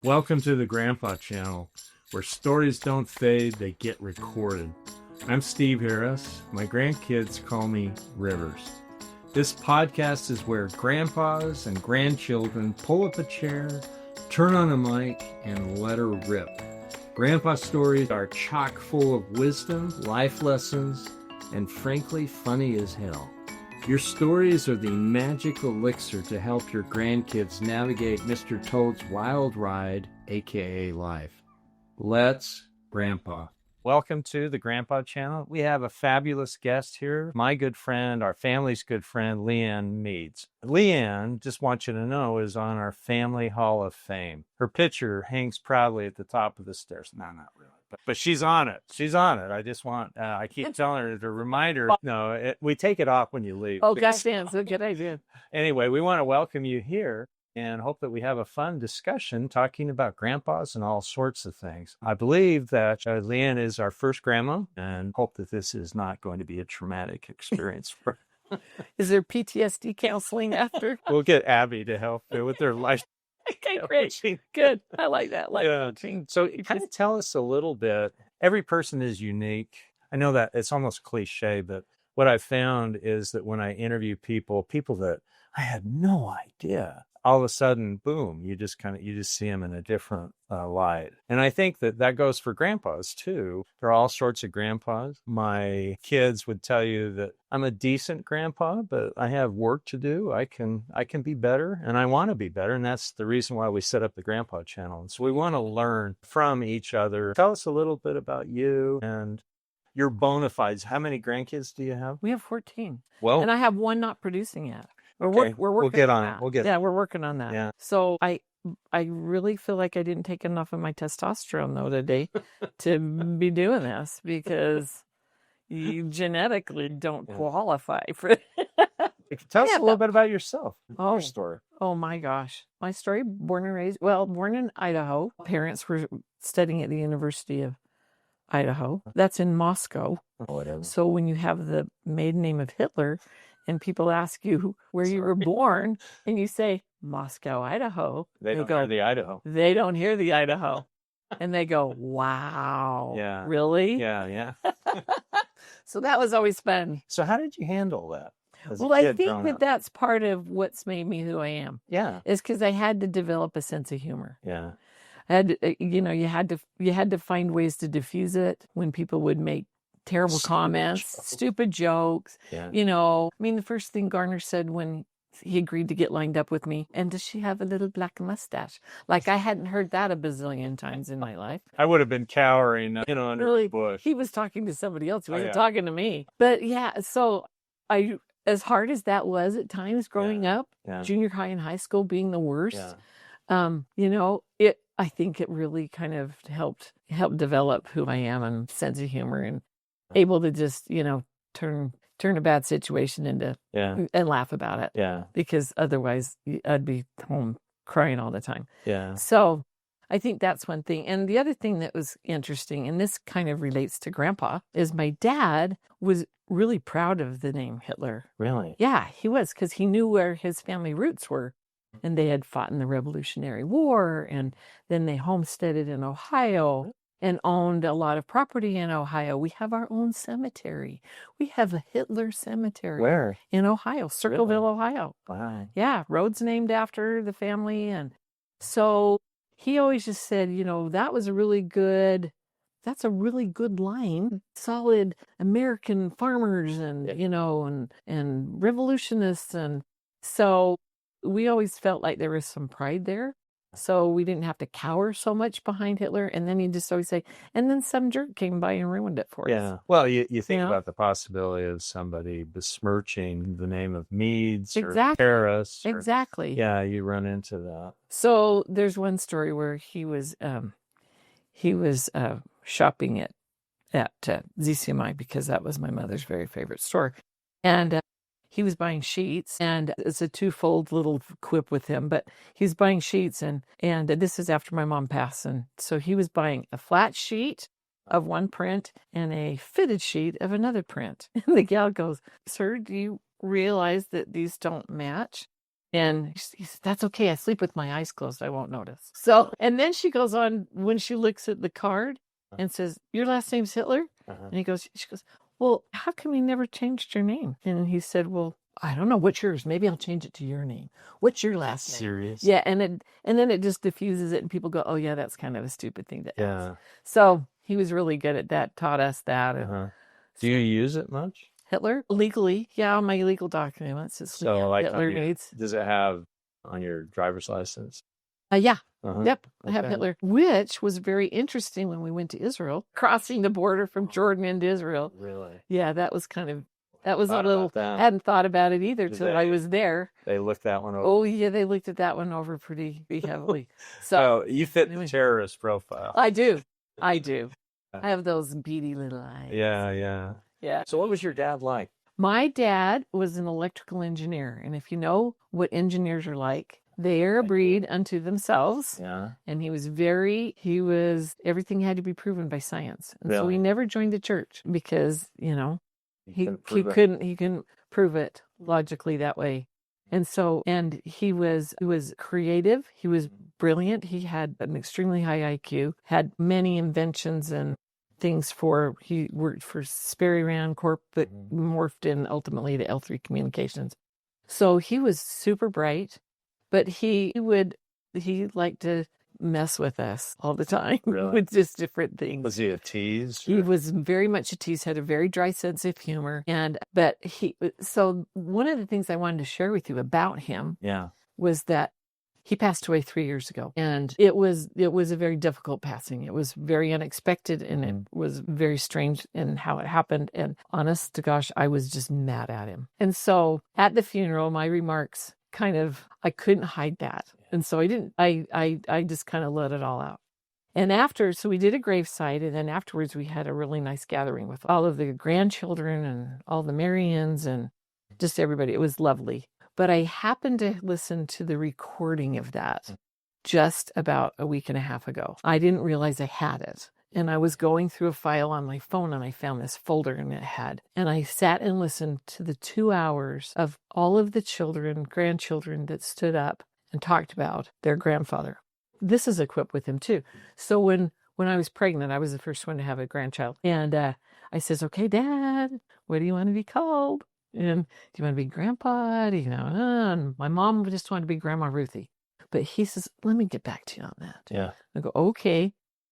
Welcome to the Grandpa channel, where stories don't fade, they get recorded. I'm Steve Harris. My grandkids call me Rivers. This podcast is where grandpas and grandchildren pull up a chair, turn on a mic, and let her rip. Grandpa stories are chock full of wisdom, life lessons, and frankly funny as hell. Your stories are the magic elixir to help your grandkids navigate Mr. Toad's wild ride, aka life. Let's Grandpa. Welcome to the Grandpa channel. We have a fabulous guest here, my good friend, our family's good friend, Lee Ann Meads. Lee Ann, just want you to know, is on our Family Hall of Fame. Her picture hangs proudly at the top of the stairs. No, not really. But she's on it. She's on it. I just want, I keep telling her to remind her, no, we take it off when you leave. Oh, gosh, damn, so good idea. Anyway, we want to welcome you here and hope that we have a fun discussion talking about grandpas and all sorts of things. I believe that Lee Ann is our first grandma and hope that this is not going to be a traumatic experience for her. Is there PTSD counseling after? We'll get Abby to help with their life. Okay, great. Good. I like that. So kind of tell us a little bit. Every person is unique. I know that it's almost cliche, but what I've found is that when I interview people that I had no idea, all of a sudden, boom, you just see them in a different light. And I think that goes for grandpas too. There are all sorts of grandpas. My kids would tell you that I'm a decent grandpa, but I have work to do. I can be better, and I want to be better. And that's the reason why we set up the Grandpa channel. And so we want to learn from each other. Tell us a little bit about you and your bona fides. How many grandkids do you have? We have 14. Well, and I have one not producing yet. We're working we'll get on it. We're working on that. Yeah. So I really feel like I didn't take enough of my testosterone though today to be doing this, because you genetically don't qualify for it. Tell us a little bit about yourself. Your story. Oh my gosh. My story, born in Idaho. Parents were studying at the University of Idaho. That's in Moscow. Whatever. So when you have the maiden name of Hitler and people ask you where you were born and you say Moscow, Idaho, they don't hear the Idaho. They don't hear the Idaho. And they go, wow. Yeah. Really? Yeah. So that was always fun. So how did you handle that? Well, I think that's part of what's made me who I am. Yeah. Is because I had to develop a sense of humor. Yeah. I had to, you had to find ways to diffuse it when people would make terrible comments, stupid jokes. Yeah. The first thing Garner said when he agreed to get lined up with me, and does she have a little black mustache? Like I hadn't heard that a bazillion times in my life. I would have been cowering, under the bush. He was talking to somebody else. He wasn't talking to me. But yeah, so as hard as that was at times growing up, junior high and high school being the worst, I think it really kind of helped develop who I am and sense of humor, and able to just, turn a bad situation into and laugh about it. Yeah. Because otherwise I'd be home crying all the time. Yeah. So I think that's one thing. And the other thing that was interesting, and this kind of relates to Grandpa, is my dad was really proud of the name Hitler. Really? Yeah, he was, because he knew where his family roots were. And they had fought in the Revolutionary War, and then they homesteaded in Ohio and owned a lot of property in Ohio. We have our own cemetery. We have a Hitler cemetery. Where? In Ohio, Circleville, Ohio. Wow. Yeah, roads named after the family. And so he always just said, that's a really good line. Solid American farmers and, and revolutionists. And so we always felt like there was some pride there. So we didn't have to cower so much behind Hitler. And then you just always say, and then some jerk came by and ruined it for us. Yeah. Well, you think about the possibility of somebody besmirching the name of Meads or Harris. Exactly. Yeah, you run into that. So there's one story where he was shopping at ZCMI, because that was my mother's very favorite store. And he was buying sheets, and it's a twofold little quip with him, but he was buying sheets, and this is after my mom passed. And so he was buying a flat sheet of one print and a fitted sheet of another print. And the gal goes, "Sir, do you realize that these don't match?" And he said, that's okay. I sleep with my eyes closed. I won't notice. So, and then she goes on when she looks at the card and says, your last name's Hitler? And she goes, well, how come you never changed your name? And he said, well, I don't know. What's yours? Maybe I'll change it to your name. What's your last name? Serious? Yeah. And then it just diffuses it and people go, oh yeah, that's kind of a stupid thing to ask. Yeah. So he was really good at that, taught us that. Do you use it much? Hitler? Legally. Yeah, on my legal documents. It's So like Hitler Meads. does it have on your driver's license? Yeah. Yep. I have Hitler, which was very interesting when we went to Israel, crossing the border from Jordan into Israel. Really? Yeah, that was a little, that. I hadn't thought about it either till I was there. They looked that one over. Oh, yeah, they looked at that one over pretty heavily. So you fit the terrorist profile. I do. I have those beady little eyes. Yeah. So what was your dad like? My dad was an electrical engineer. And if you know what engineers are like, they are a breed unto themselves. Yeah. And everything had to be proven by science. And so he never joined the church because, he couldn't prove it logically that way. And he was creative. He was brilliant. He had an extremely high IQ, had many inventions and things he worked for Sperry Rand Corp that morphed in ultimately to L3 Communications. So he was super bright, but he liked to mess with us all the time with just different things. Was he a tease? He was very much a tease, had a very dry sense of humor. So one of the things I wanted to share with you about him was that he passed away 3 years ago, and it was a very difficult passing. It was very unexpected, and it was very strange in how it happened. And honest to gosh, I was just mad at him. And so at the funeral, my remarks I couldn't hide that. And so I didn't, I just kind of let it all out. And so we did a graveside, and then afterwards we had a really nice gathering with all of the grandchildren and all the Marians and just everybody. It was lovely. But I happened to listen to the recording of that just about a week and a half ago. I didn't realize I had it. And I was going through a file on my phone and I found this folder and I sat and listened to the 2 hours of all of the grandchildren that stood up and talked about their grandfather. This is equipped with him too. So when I was pregnant, I was the first one to have a grandchild. And I says, okay, Dad, what do you want to be called? And do you want to be Grandpa? And my mom just wanted to be Grandma Ruthie. But he says, let me get back to you on that. Yeah. I go, okay.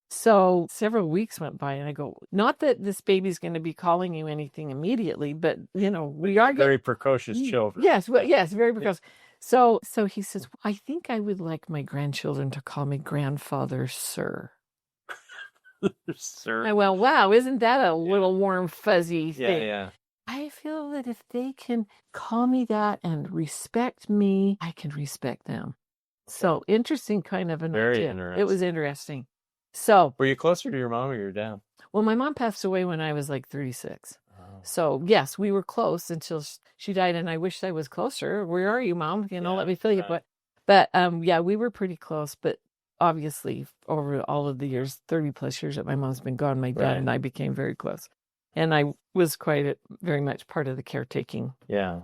So several weeks went by and I go, not that this baby's going to be calling you anything immediately, but we are very precocious children. Yes, very precocious. So he says, I think I would like my grandchildren to call me Grandfather Sir. Sir. Well, wow, isn't that a little warm, fuzzy thing? Yeah. I feel that if they can call me that and respect me, I can respect them. So interesting kind of an very idea. Interesting. It was interesting. So were you closer to your mom or your dad? Well, my mom passed away when I was like 36. So yes, we were close until she died, and I wish I was closer. Where are you, Mom? Let me feel you. But we were pretty close. But obviously, over all of the years, 30 plus years that my mom's been gone, my dad and I became very close, and I was very much part of the caretaking.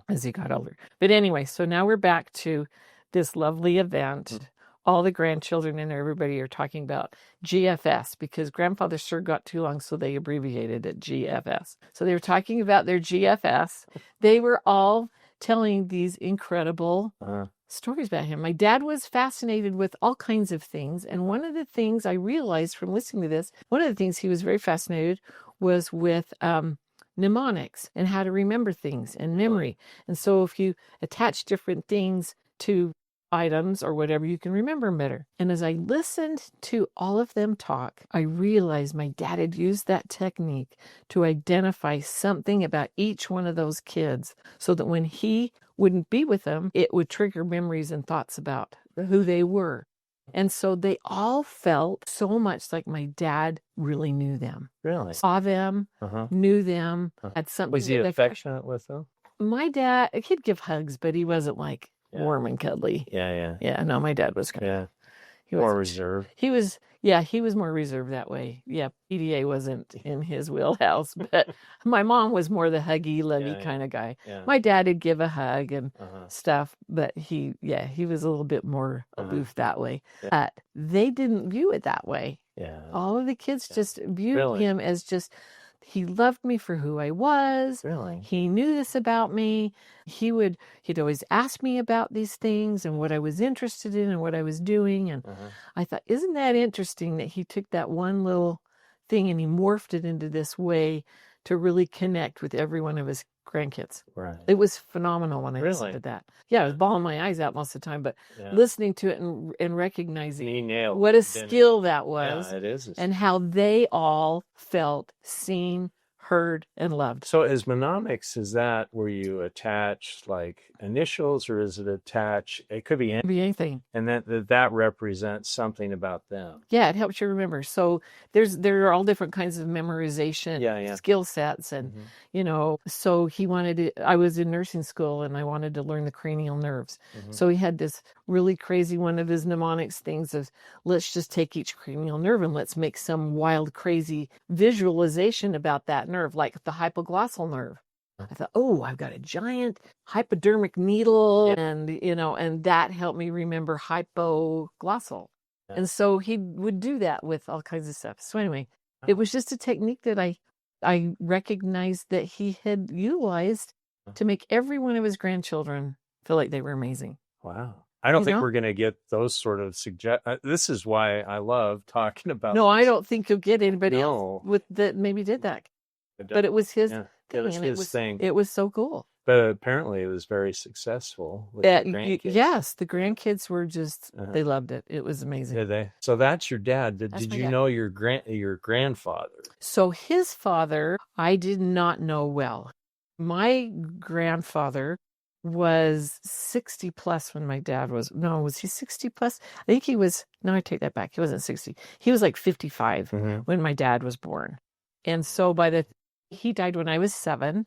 As he got older. But anyway, so now we're back to this lovely event. All the grandchildren and everybody are talking about GFS because Grandfather Sir got too long, so they abbreviated it GFS. So they were talking about their GFS. They were all telling these incredible stories about him. My dad was fascinated with all kinds of things. And one of the things I realized from listening to this, one of the things he was very fascinated was with mnemonics and how to remember things and memory. And so if you attach different things to items or whatever, you can remember them better. And as I listened to all of them talk, I realized my dad had used that technique to identify something about each one of those kids so that when he wouldn't be with them, it would trigger memories and thoughts about who they were. And so they all felt so much like my dad really knew them. Really? Saw them, knew them, had something. Was he affectionate with them? My dad, he'd give hugs, but he wasn't like warm and cuddly. Yeah. Yeah, no, my dad was More reserved. He was more reserved that way. Yeah, PDA wasn't in his wheelhouse, but my mom was more the huggy, lovey kind of guy. Yeah. My dad would give a hug and stuff, but he was a little bit more aloof that way. Yeah. But they didn't view it that way. Yeah. All of the kids just viewed him as just, he loved me for who I was. Really? He knew this about me. He'd always ask me about these things and what I was interested in and what I was doing. And I thought, isn't that interesting that he took that one little thing and he morphed it into this way to really connect with every one of his grandkids. Right. It was phenomenal when I listened to that. Yeah, I was bawling my eyes out most of the time, but listening to it and recognizing what a skill that was. Yeah, it is. And how they all felt seen, heard, and loved. So as mnemonics, is that where you attach like initials, or is it attach? It could be anything. And that represents something about them. Yeah, it helps you remember. So there are all different kinds of memorization skill sets, and so I was in nursing school and I wanted to learn the cranial nerves. So he had this really crazy one of his mnemonics things of, let's just take each cranial nerve and let's make some wild, crazy visualization about that nerve, like the hypoglossal nerve. I thought, I've got a giant hypodermic needle, and that helped me remember hypoglossal. Yeah. And so he would do that with all kinds of stuff. So anyway, it was just a technique that I recognized that he had utilized to make every one of his grandchildren feel like they were amazing. Wow. I don't think we're going to get those sort of this is why I love talking about No, I don't think you'll get anybody else that maybe did that. But it was his thing. It was his thing. It was so cool. But apparently it was very successful with the grandkids. Yes, the grandkids were just, they loved it. It was amazing. Did they? So that's your dad. Did you know your grandfather? So his father, I did not know well. My grandfather was 60 plus when my dad was he 60 plus? I think he was, no, I take that back. He wasn't 60. He was like 55 when my dad was born. And so he died when I was 7,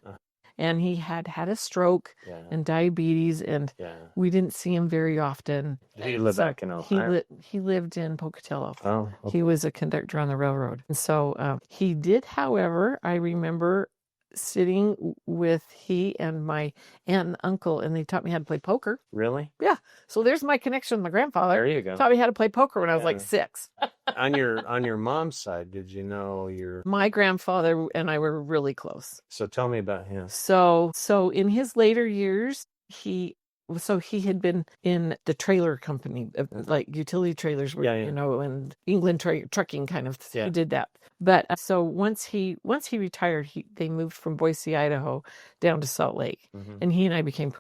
and he had a stroke and diabetes, and we didn't see him very often. Did he live back in Ohio? He lived in Pocatello. Oh, okay. He was a conductor on the railroad. And so he did, however, I remember sitting with he and my aunt and uncle, and they taught me how to play poker. Really? Yeah. So there's my connection with my grandfather. There you go. Taught me how to play poker when I was like 6. On your mom's side, did you know my grandfather and I were really close. So tell me about him. So in his later years, he had been in the trailer company, like utility trailers, and England trucking kind of. He did that. But so once he retired, they moved from Boise, Idaho, down to Salt Lake, and he and I became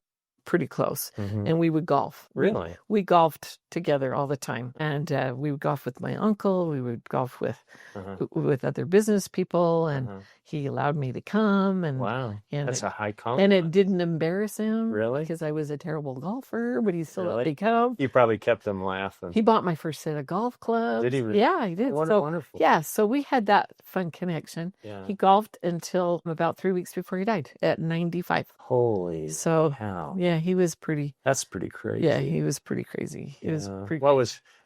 pretty close, and we would golf. Really? We golfed together all the time, and we would golf with my uncle. We would golf with other business people, and he allowed me to come. And wow, and that's a high compliment. And it didn't embarrass him, really, because I was a terrible golfer, but he still let me come. You probably kept them laughing. He bought my first set of golf clubs. Did he? Yeah, he did. Wonderful. Yeah, so we had that fun connection. Yeah. He golfed until about 3 weeks before he died at 95. Holy cow. Yeah, he was pretty. That's pretty crazy. Yeah, he was pretty crazy. He was pretty.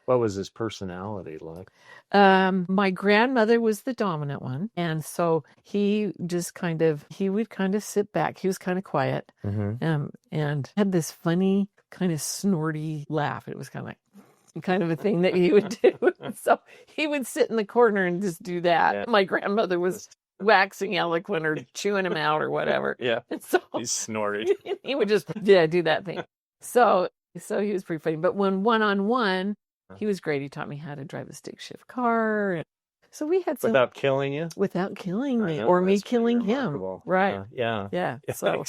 What was his personality like? My grandmother was the dominant one, and so he would kind of sit back. He was kind of quiet, and had this funny kind of snorty laugh. It was kind of a thing that he would do. So he would sit in the corner and just do that. Yeah. My grandmother was waxing eloquent or chewing him out or whatever. Yeah. And so he's snorting. He would just do that thing. So he was pretty funny. But when one-on-one, he was great. He taught me how to drive a stick shift car. And so we had some... Without killing you? Without killing me. Or me killing him. Right. Yeah. So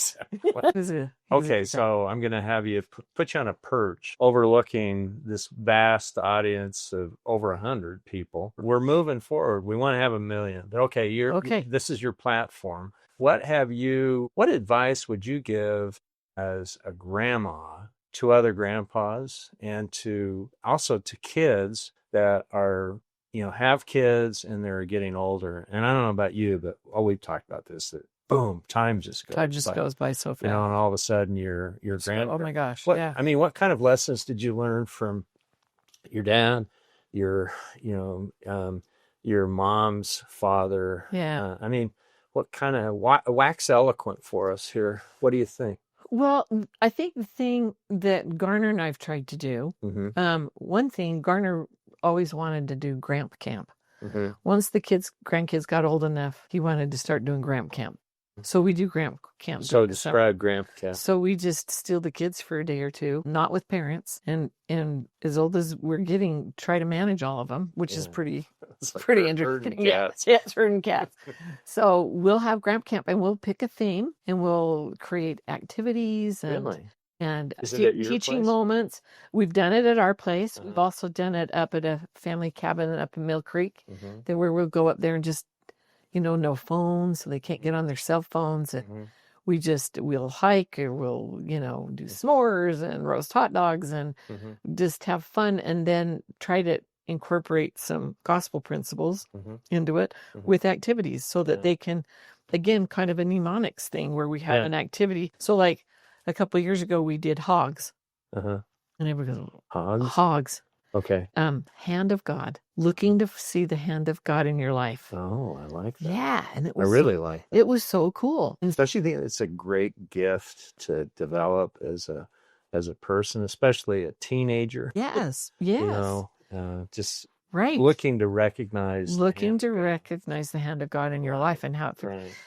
okay, so I'm going to have you put you on a perch overlooking this vast audience of over 100 people. We're moving forward. We want to have 1 million. But okay. This is your platform. What advice would you give as a grandma to other grandpas, and also to kids that are, have kids and they're getting older? And I don't know about you, but we've talked about this, that boom, time just goes by so fast. And all of a sudden you're grandparent. Oh my gosh. What kind of lessons did you learn from your dad your, your mom's father. Yeah. I mean, what kind of wax eloquent for us here? What do you think? Well, I think the thing that Garner and I've tried to do, one thing, Garner always wanted to do Gramp Camp. Once the grandkids got old enough, he wanted to start doing Gramp Camp. So we do Gramp Camp. So describe Gramp Camp. So we just steal the kids for a day or two, not with parents, and as old as we're getting, try to manage all of them, which is pretty interesting. Yeah, it's herding cats. So we'll have Gramp Camp, and we'll pick a theme, and we'll create activities and teaching moments. We've done it at our place. We've also done it up at a family cabin up in Mill Creek, where we'll go up there and just, no phones, so they can't get on their cell phones. And we'll hike, or we'll, do s'mores and roast hot dogs and just have fun, and then try to incorporate some gospel principles into it with activities, so that they can, again, kind of a mnemonics thing where we have an activity. So like a couple of years ago, we did HOGs. And everybody goes, HOGs. Okay. Hand of God, looking to see the hand of God in your life. Oh, I like that. Yeah. And I really like that. It was so cool. Especially think it's a great gift to develop as a person, especially a teenager. Yes. Just right. Looking to recognize the hand of God in your life, and how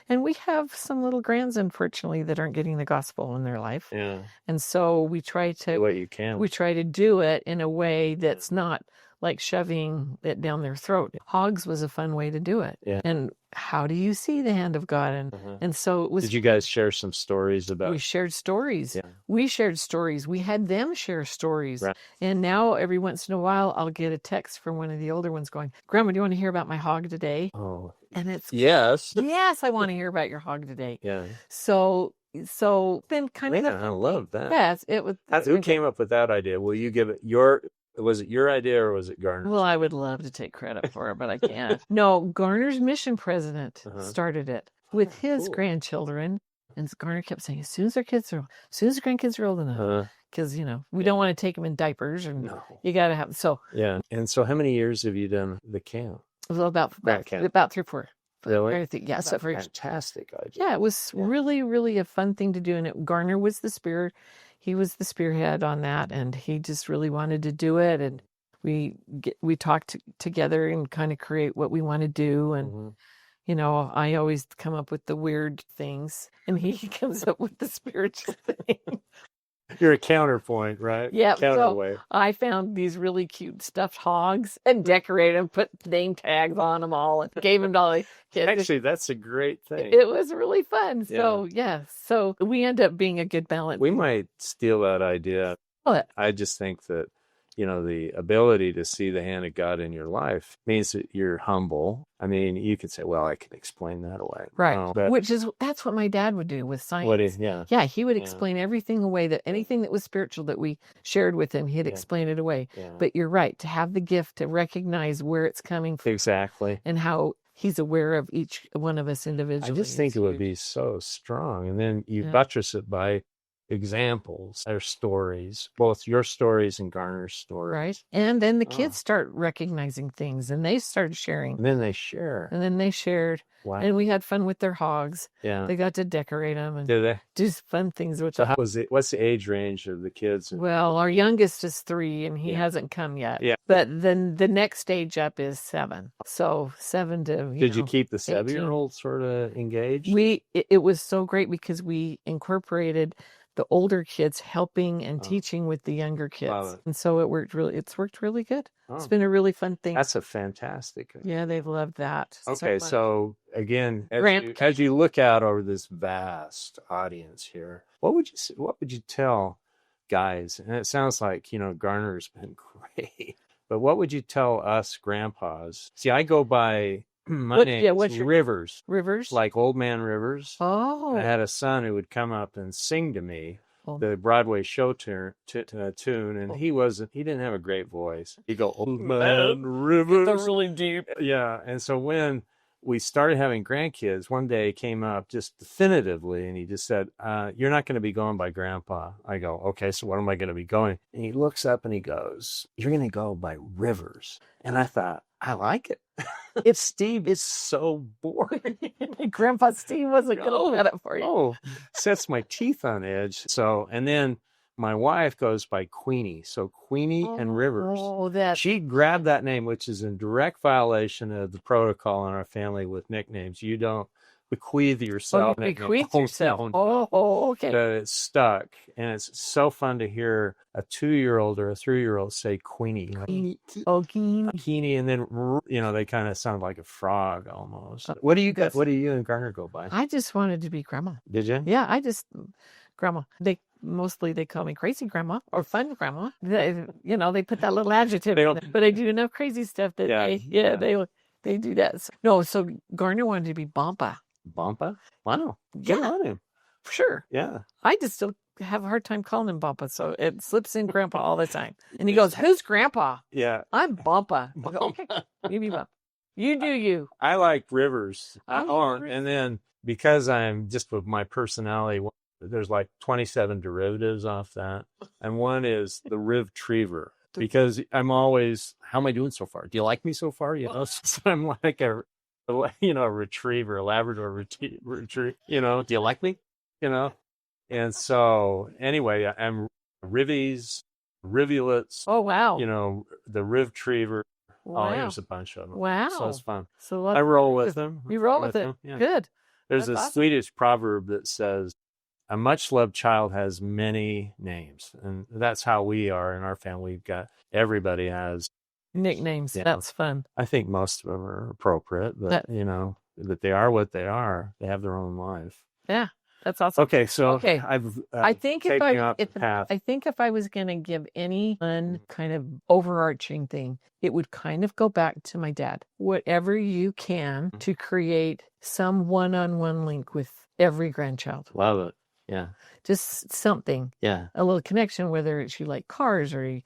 and we have some little grands, unfortunately, that aren't getting the gospel in their life. Yeah. And so we try to do what you can. We try to do it in a way that's not like shoving it down their throat. HOGs was a fun way to do it. Yeah. And how do you see the hand of God? And so it was. Did you guys share some stories about? We shared stories. Yeah. We shared stories. We had them share stories. Right. And now every once in a while, I'll get a text from one of the older ones going, "Grandma, do you want to hear about my hog today?" Oh. And it's yes. Yes, I want to hear about your hog today. Yeah. So then kind of. I love that. Yes, it was. Who came up with that idea? Will you give it your? Was it your idea or was it Garner's? Well, I would love to take credit for it, but I can't. No, Garner's mission president started it with his grandchildren. And Garner kept saying, as soon as the grandkids are old enough, because, we don't want to take them in diapers, and you got to have, so. Yeah. And so how many years have you done the camp? Well, about 3 or 4. Really? Yeah. That's a fantastic idea. Yeah, it was really, really a fun thing to do. And Garner was the spearhead. He was the spearhead on that, and he just really wanted to do it. And we talked together and kind of create what we want to do. And, I always come up with the weird things, and he comes up with the spiritual thing. You're a counterpoint, right? Yeah. Counterweight. So I found these really cute stuffed hogs and decorated them, put name tags on them all, and gave them to all the kids. Actually, that's a great thing. It was really fun. So, So we end up being a good balance. We might steal that idea. What? I just think that, the ability to see the hand of God in your life means that you're humble. I mean, you could say, well, I can explain that away. Right. That's what my dad would do with science. Yeah, he would explain everything away, that anything that was spiritual that we shared with him, he'd explain it away. Yeah. But you're right, to have the gift to recognize where it's coming from. Exactly. And how he's aware of each one of us individually. I just think it would be so strong. And then you buttress it by examples or stories, both your stories and Garner's stories. Right. And then the kids start recognizing things, and they started sharing. And then they share. And then they shared. Wow. And we had fun with their hogs. Yeah. They got to decorate them and Did they? do fun things. So how was it? What's the age range of the kids? Well, our youngest is 3, and he hasn't come yet. Yeah. But then the next stage up is 7. So 7 to Did you keep the 7-year-old sort of engaged? It was so great because we incorporated the older kids helping and teaching with the younger kids. And so it's worked really good. Oh. It's been a really fun thing. That's a fantastic. Yeah, they've loved that. Okay, so again, as you look out over this vast audience here, what would you tell guys? And it sounds like, Garner's been great. But what would you tell us grandpas? See, I go by my name is Rivers. Rivers? Like Old Man Rivers. Oh. I had a son who would come up and sing to me the Broadway show tune, and he didn't have a great voice. He'd go, Old Man Rivers. They're really deep. Yeah. And so when we started having grandkids, one day he came up just definitively and he just said, you're not going to be going by Grandpa. I go, okay, so what am I going to be going? And he looks up and he goes, you're going to go by Rivers. And I thought, I like it. It's Steve. It's so boring. Grandpa Steve wasn't going to cut it for you. Oh, sets my teeth on edge. So, and then my wife goes by Queenie. So Queenie and Rivers. Oh, that. She grabbed that name, which is in direct violation of the protocol in our family with nicknames. You don't bequeath yourself. Bequeath yourself. Oh, okay. But it's stuck. And it's so fun to hear a 2-year-old or a 3-year-old say Queenie. Queenie. Oh, Queenie. Queenie. And then, they kind of sound like a frog almost. What do you got? What do you and Garner go by? I just wanted to be Grandma. Did you? Yeah, Grandma. They call me crazy Grandma or fun Grandma. They put that little adjective in there. But I do enough crazy stuff that they do that. So Garner wanted to be Bampa. Bampa? Wow. Get on him. Sure. Yeah. I just still have a hard time calling him Bampa, so it slips in Grandpa all the time. And he goes, who's Grandpa? Yeah. I'm Bampa. I go, okay, you be Bampa. You do you. I like Rivers. Rivers. And then because I'm just with my personality, there's like 27 derivatives off that. And one is the Riv-triever. Because I'm always, how am I doing so far? Do you like me so far? So I'm like a retriever, a Labrador retriever. Do you like me? And so anyway, I'm Rivies, Rivulets. Oh, wow. The Riv-triever. Wow. Oh, there's a bunch of them. Wow. So it's fun. So I roll with them. You roll with it. Yeah. Good. There's That's a awesome. Swedish proverb that says, a much-loved child has many names. And that's how we are in our family. Everybody has nicknames. Yeah. That's fun. I think most of them are appropriate, but that they are what they are. They have their own life. Yeah. That's awesome. Okay, so I think if I was going to give any one kind of overarching thing, it would kind of go back to my dad. Whatever you can to create some one-on-one link with every grandchild. Love it. Yeah. Just something. Yeah. A little connection, whether it's you like cars or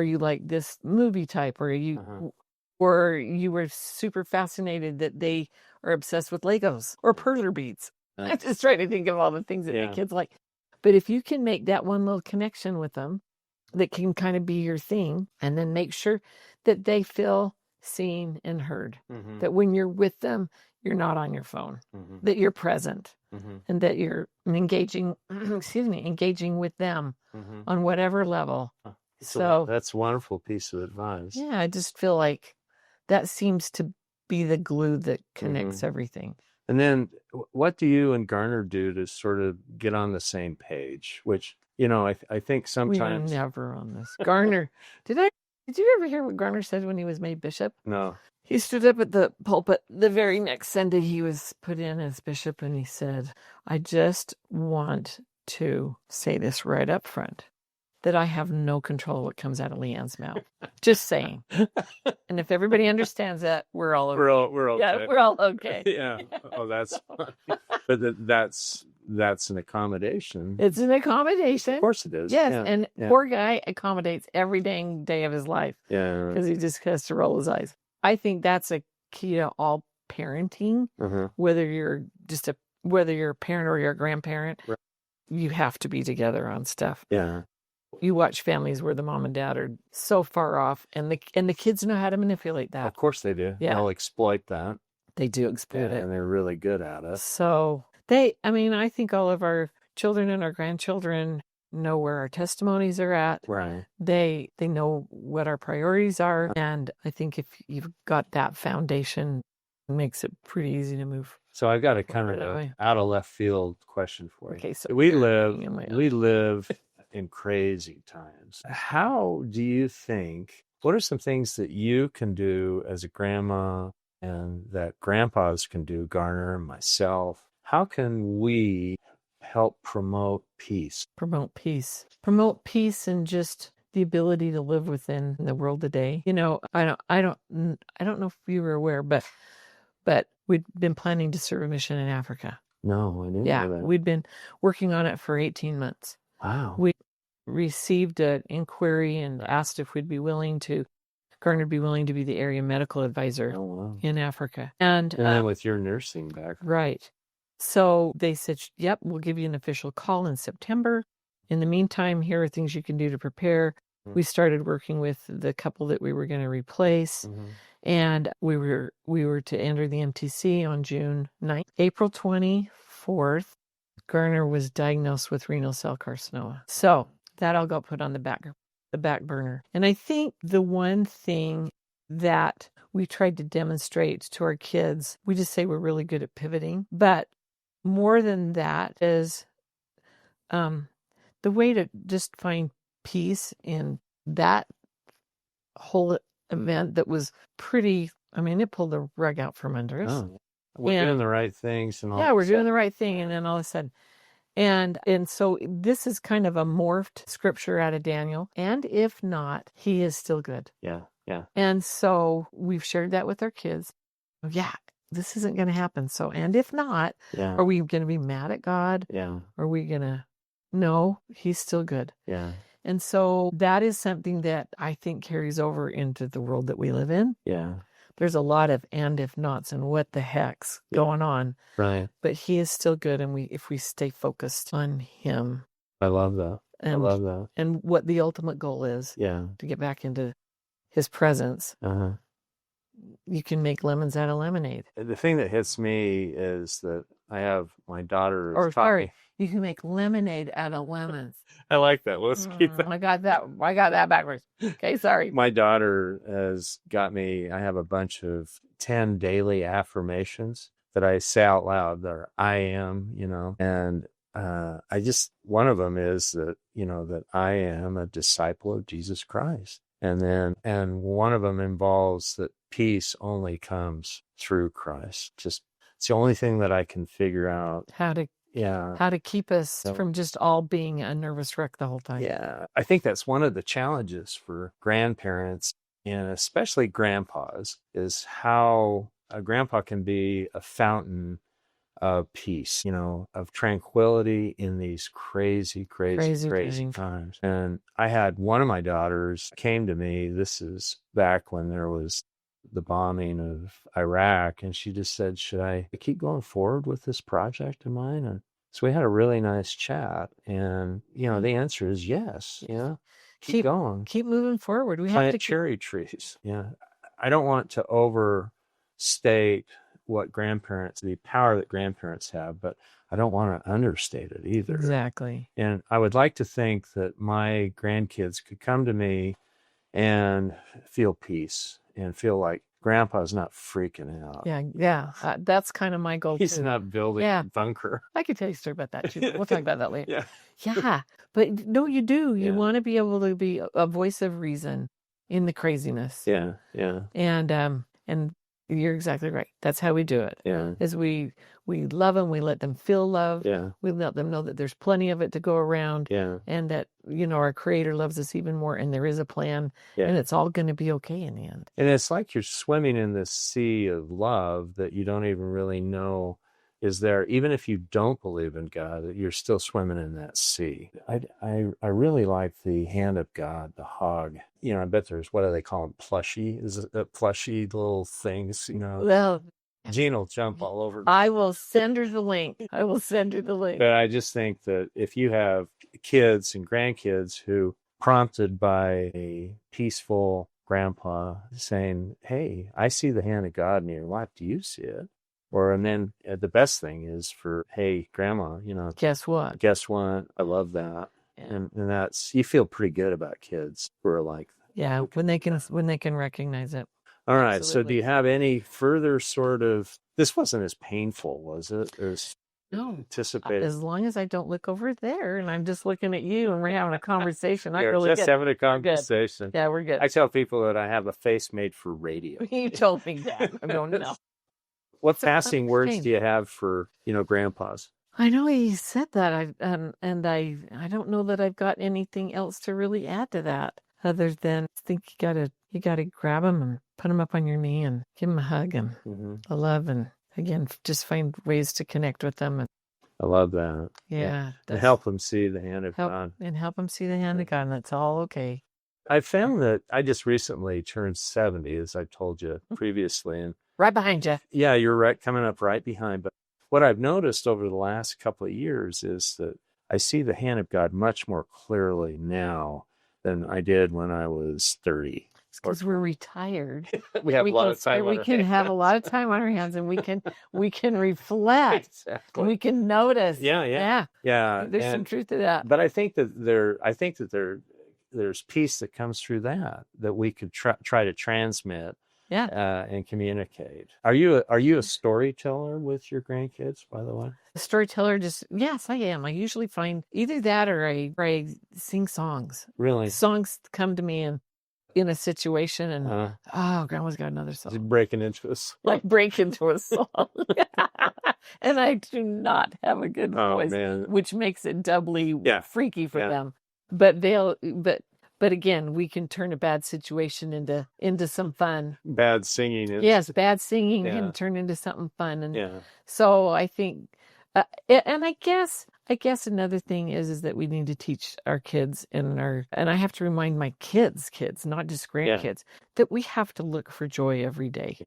you like this movie type or you were super fascinated that they are obsessed with Legos or perler beads. I'm just trying to think of all the things that the kids like. But if you can make that one little connection with them that can kind of be your thing, and then make sure that they feel seen and heard, that when you're with them, you're not on your phone, that you're present, and that you're engaging with them on whatever level. So that's a wonderful piece of advice. Yeah, I just feel like that seems to be the glue that connects everything. And then what do you and Garner do to sort of get on the same page? Which, I think sometimes... We are never on this. Garner, did you ever hear what Garner said when he was made bishop? No. He stood up at the pulpit the very next Sunday he was put in as bishop, and he said, I just want to say this right up front, that I have no control what comes out of Lee Ann's mouth. Just saying. And if everybody understands that, we're all okay. We're okay. Yeah, we're all okay. Yeah. Oh, that's funny. But that's an accommodation. It's an accommodation. Of course it is. Yes, and poor guy accommodates every dang day of his life. Yeah. Because he just has to roll his eyes. I think that's a key to all parenting. Whether you're a parent or you're a grandparent, you have to be together on stuff. Yeah. You watch families where the mom and dad are so far off, and the kids know how to manipulate that. Of course they do. Yeah. They'll exploit that. They do exploit it. And they're really good at it. So I think all of our children and our grandchildren know where our testimonies are at. Right. They know what our priorities are. And I think if you've got that foundation, it makes it pretty easy to move. So I've got a kind of out of left field question for you. Okay, so we live in crazy times. How do you think, what are some things that you can do as a grandma and that grandpas can do, Garner and myself? How can we help promote peace? Promote peace and just the ability to live within the world today. I don't know if you were aware, but we'd been planning to serve a mission in Africa. No, I didn't know that. We'd been working on it for 18 months. Wow. We received an inquiry and asked if we'd be willing to Garner would be willing to be the area medical advisor Oh, wow. in Africa. And then with your nursing background. right. So they said, yep, we'll give you an official call in September. In the meantime, here are things you can do to prepare. We started working with the couple that we were going to replace. And we were to enter the MTC on June 9th. April 24th, Garner was diagnosed with renal cell carcinoma. So that all got put on the back burner. And I think the one thing that we tried to demonstrate to our kids, we just say we're really good at pivoting, but more than that is the way to just find peace in that whole event that was pretty, I mean, it pulled the rug out from under us. Oh, we're doing the right things and all. Yeah, we're doing the right thing. And then all of a sudden, and so this is kind of a morphed scripture out of Daniel. And if not, he is still good. Yeah, yeah. And so we've shared that with our kids. Yeah, this isn't going to happen. So, and if not, are we going to be mad at God? Yeah. Are we going to, no, he's still good. Yeah. And so that is something that I think carries over into the world that we live in. Yeah. There's a lot of and if nots and what the heck's going on. Right. But he is still good, and if we stay focused on him. I love that. I love that. And what the ultimate goal is. Yeah. To get back into his presence. Uh-huh. You can make lemons out of lemonade. The thing that hits me is that I have my daughter. You can make lemonade out of lemons. I like that. Let's keep that. I got that backwards. Okay, sorry. My daughter has got me, I have a bunch of 10 daily affirmations that I say out loud. They're I am, and one of them is that, that I am a disciple of Jesus Christ. And one of them involves that peace only comes through Christ. It's the only thing that I can figure out. How to keep us from just all being a nervous wreck the whole time. Yeah. I think that's one of the challenges for grandparents, and especially grandpas, is how a grandpa can be a fountain of peace, of tranquility in these crazy times. And I had one of my daughters came to me, this is back when there was the bombing of Iraq, and she just said, should I keep going forward with this project of mine? And so we had a really nice chat, and the answer is yes. Keep going, keep moving forward. We plant have to cherry trees. I don't want to overstate the power that grandparents have, but I don't want to understate it either. Exactly. And I would like to think that my grandkids could come to me and feel peace and feel like Grandpa's not freaking out. Yeah. That's kind of my goal. He's too. not building a bunker. I could tell you a story about that too. We'll talk about that later. Yeah. But no, you do. You want to be able to be a voice of reason in the craziness. Yeah. And you're exactly right. That's how we do it. Yeah. Is we love them. We let them feel love. Yeah. We let them know that there's plenty of it to go around. Yeah. And that, our Creator loves us even more, and there is a plan. Yeah. And it's all going to be okay in the end. And it's like you're swimming in this sea of love that you don't even really know is there. Even if you don't believe in God, you're still swimming in that sea. I really like the hand of God, the hog. I bet there's, what do they call them? Plushie? Is it plushy little things, Well, Jean will jump all over. I will send her the link. But I just think that if you have kids and grandkids who, prompted by a peaceful grandpa saying, hey, I see the hand of God in your life. Do you see it? And then the best thing is for, hey, grandma, guess what? I love that. And that's, you feel pretty good about kids who are like that. Yeah. When they can recognize it. All right. Absolutely. So do you have any further sort of, this wasn't as painful, was it? No. Anticipated. As long as I don't look over there and I'm just looking at you and we're having a conversation. Having a conversation. Yeah, we're good. I tell people that I have a face made for radio. You told me that. I don't know. What passing words do you have for, grandpas? I know he said that. I don't know that I've got anything else to really add to that, other than I think you gotta grab him and put him up on your knee and give him a hug and a love, and again, just find ways to connect with them. I love that. Yeah. And help them see the hand of God. And help them see the hand of God, and that's all okay. I found that I just recently turned 70, as I told you previously. And Right behind you. yeah, you're right, coming up right behind. But what I've noticed over the last couple of years is that I see the hand of God much more clearly now than I did when I was 30. It's because we're retired. We have a lot of time on We our can have a lot of time on our hands, and we can reflect. Exactly. And we can notice. Yeah. There's some truth to that. But I think that there's peace that comes through that we could try to transmit. And communicate. Are you a storyteller with your grandkids, by the way? A storyteller, yes, I am. I usually find either that or I sing songs. Really? Songs come to me in a situation, and Grandma's got another song. Breaking into a song. Like break into a song. And I do not have a good voice, man. which makes it doubly freaky for them. But again, we can turn a bad situation into some fun. Bad singing. Yes, bad singing can turn into something fun. And so I think, and I guess another thing is that we need to teach our kids and I have to remind my kids, not just grandkids, that we have to look for joy every day.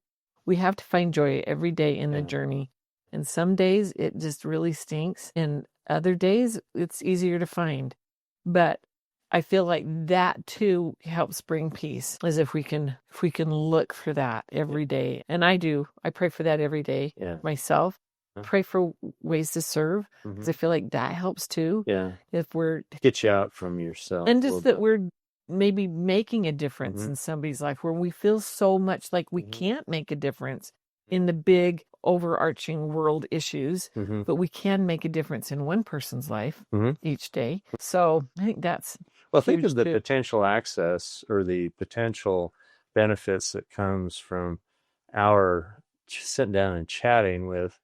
We have to find joy every day in the journey. And some days it just really stinks, and other days it's easier to find. But I feel like that too helps bring peace, as if we can look for that every day. And I pray for that every day myself. Pray for ways to serve, because I feel like that helps too. Yeah. If we're get you out from yourself. And just that we're maybe making a difference in somebody's life, where we feel so much like we can't make a difference in the big overarching world issues, but we can make a difference in one person's life each day. So I think that's think of the potential access or the potential benefits that comes from our sitting down and chatting with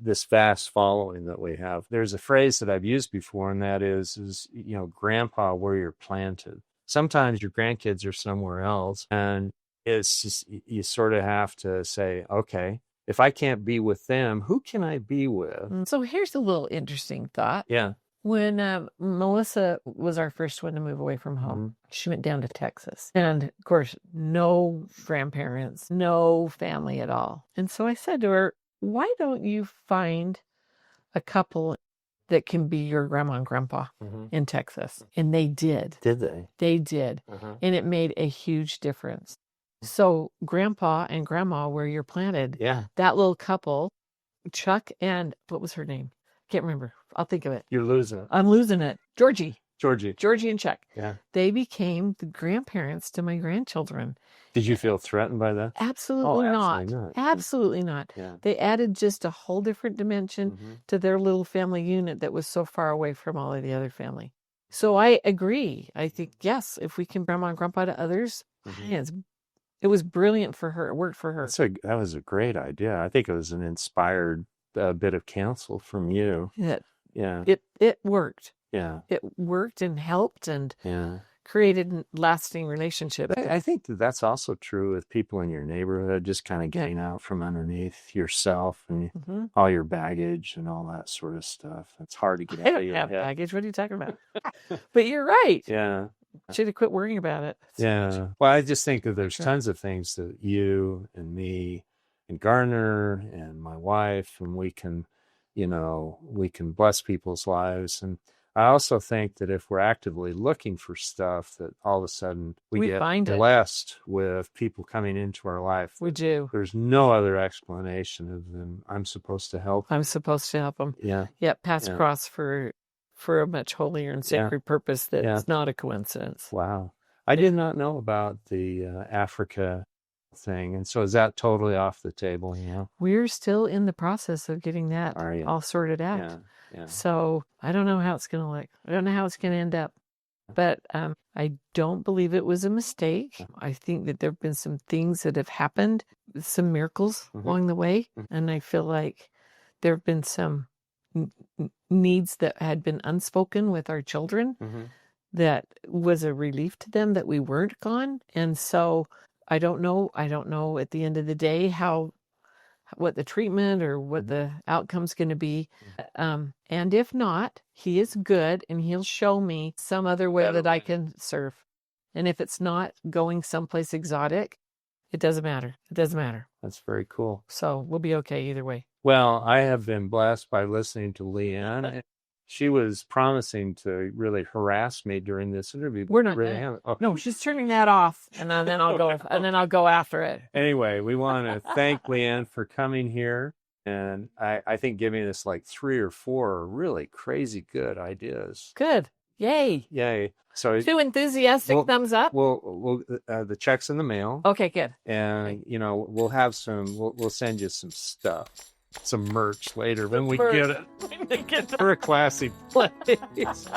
this vast following that we have. There's a phrase that I've used before, and that is grandpa where you're planted. Sometimes your grandkids are somewhere else, and it's just, you sort of have to say, okay, if I can't be with them, who can I be with? So here's a little interesting thought. Yeah. When Melissa was our first one to move away from home, she went down to Texas. And of course, no grandparents, no family at all. And so I said to her, why don't you find a couple that can be your grandma and grandpa in Texas? And they did. Did they? They did. And it made a huge difference. So grandpa and grandma, where you're planted, that little couple, Chuck and what was her name? Can't remember. I'll think of it. You're losing it. I'm losing it. Georgie and Chuck. Yeah. They became the grandparents to my grandchildren. Did you feel threatened by that? Absolutely not. Absolutely not. Yeah. They added just a whole different dimension to their little family unit that was so far away from all of the other family. So I agree. I think, yes, if we can grandma and grandpa to others, it was brilliant for her. It worked for her. That was a great idea. I think it was an inspired bit of counsel from you. It worked. Yeah. It worked and helped and created lasting relationships. I think that's also true with people in your neighborhood, just kind of getting out from underneath yourself and all your baggage and all that sort of stuff. It's hard to get out of your head. I don't have baggage. What are you talking about? But you're right. Yeah. Should have quit worrying about it. Well, I just think that there's tons of things that you and me and Garner and my wife, and we can bless people's lives. And I also think that if we're actively looking for stuff, that all of a sudden we get blessed with people coming into our life. We do. There's no other explanation of them. I'm supposed to help. I'm supposed to help them. Yeah. Yep. Pass across for a much holier and sacred purpose that's not a coincidence. Wow. I did not know about the Africa thing. And so is that totally off the table? We're still in the process of getting that all sorted out. Yeah. So I don't know how it's going to look. I don't know how it's going to end up. But I don't believe it was a mistake. I think that there have been some things that have happened, some miracles along the way. And I feel like there have been some needs that had been unspoken with our children that was a relief to them that we weren't gone. And so I don't know at the end of the day what the treatment or what the outcome's going to be. And if not, he is good and he'll show me some other way that I can serve And if it's not going someplace exotic, it doesn't matter. It doesn't matter. That's very cool. So we'll be okay either way. Well, I have been blessed by listening to Lee Ann. She was promising to really harass me during this interview. We're not. No, she's turning that off, and then I'll go. And then I'll go after it. Anyway, we want to thank Lee Ann for coming here, and I think giving us like 3 or 4 really crazy good ideas. Good. Yay. Yay. So 2 enthusiastic thumbs up. We'll the check's in the mail. Okay, good. And we'll have we'll send you some stuff, some merch later when we get it. We're a classy place.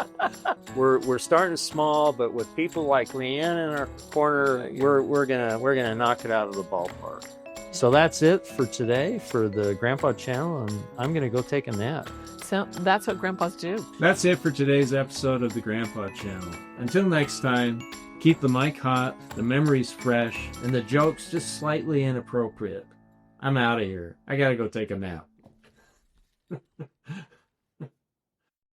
We're starting small, but with people like Lee Ann in our corner, we're gonna knock it out of the ballpark. So that's it for today for the Grandpa Channel, and I'm gonna go take a nap. So that's what grandpas do. That's it for today's episode of the Grandpa Channel. Until next time, keep the mic hot, the memories fresh, and the jokes just slightly inappropriate. I'm out of here. I gotta go take a nap.